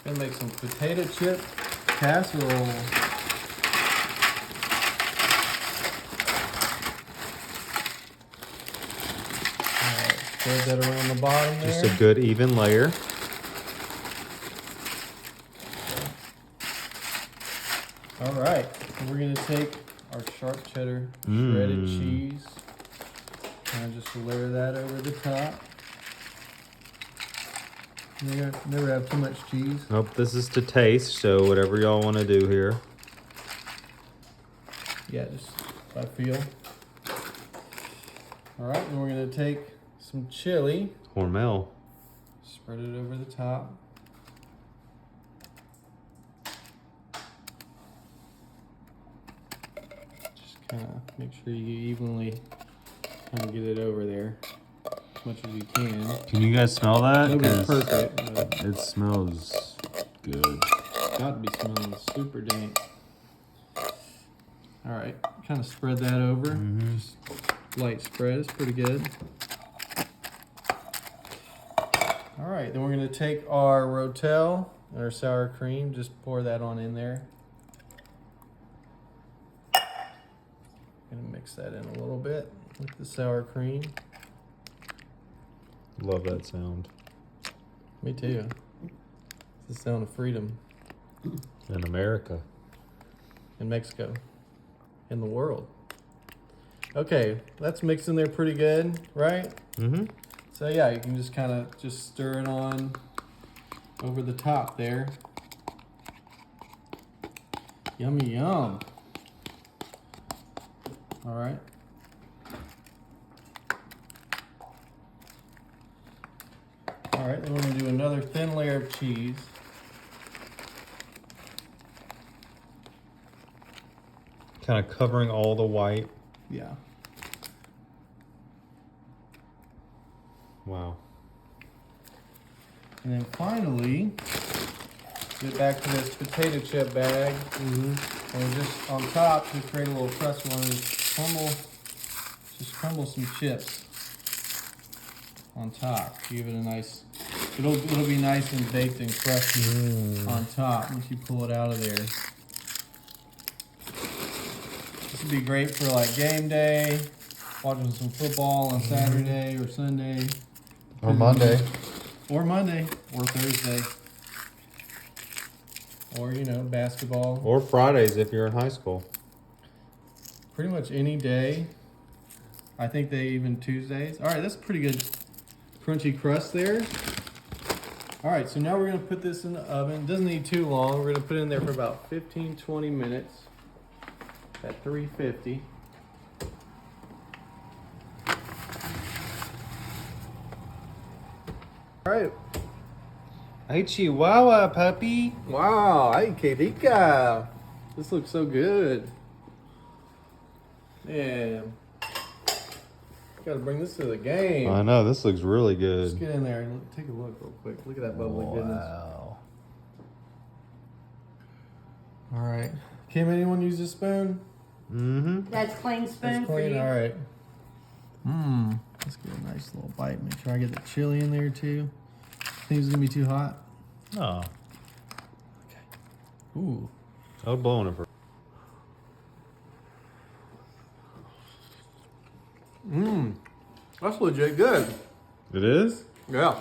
Gonna make some potato chip casserole. Alright, spread that around the bottom there. Just a good even layer. Alright, so we're gonna take our sharp cheddar shredded cheese and just layer that over the top. Never have too much cheese. Nope, this is to taste, so whatever y'all want to do here. Yeah, just by feel. Alright, then we're gonna take some chili. Hormel. Spread it over the top. Just kind of make sure you evenly kind of get it over there as much as you can. Can you guys smell that? It'll be 'Cause perfect. But it smells good. it's got to be smelling super dank. All right, kind of spread that over. Just light spread is pretty good. All right, then we're gonna take our rotel and our sour cream, just pour that on in there. Gonna mix that in a little bit with the sour cream. Love that sound. Me too. It's the sound of freedom In America. in Mexico, in the world. Okay, that's mixed in there pretty good, right? Mm-hmm. So yeah, you can just kind of just stir it on over the top there. Yummy yum. All right. All right, then we're gonna do another thin layer of cheese. Kind of covering all the white. Yeah. Wow. And then finally, get back to this potato chip bag. And just on top, to create a little crust, we want to crumble some chips on top. Give it a nice, it'll be nice and baked and crusty on top once you pull it out of there. This would be great for like game day, watching some football on Saturday or Sunday. Or Monday. Or Monday, or Thursday. Or, you know, basketball. Or Fridays if you're in high school. Pretty much any day. I think they even Tuesdays. All right, that's pretty good crunchy crust there. All right, so now we're gonna put this in the oven. It doesn't need too long. We're gonna put it in there for about 15, 20 minutes at 350. All right. Hey, Chihuahua puppy. Wow, ay, que rica. This looks so good. Man. Gotta bring this to the game. I know, this looks really Just good. get in there and take a look real quick. Look at that bubbly goodness. Wow. All right. Kim, anyone use a spoon? Mm-hmm. That's clean spoon That's for clean. you. All right. Mmm. Let's get a nice little bite. Make sure I get the chili in there too. Think it's gonna be too hot? Oh. Ooh. I would blow on it for. Mmm. That's legit good. It is? Yeah.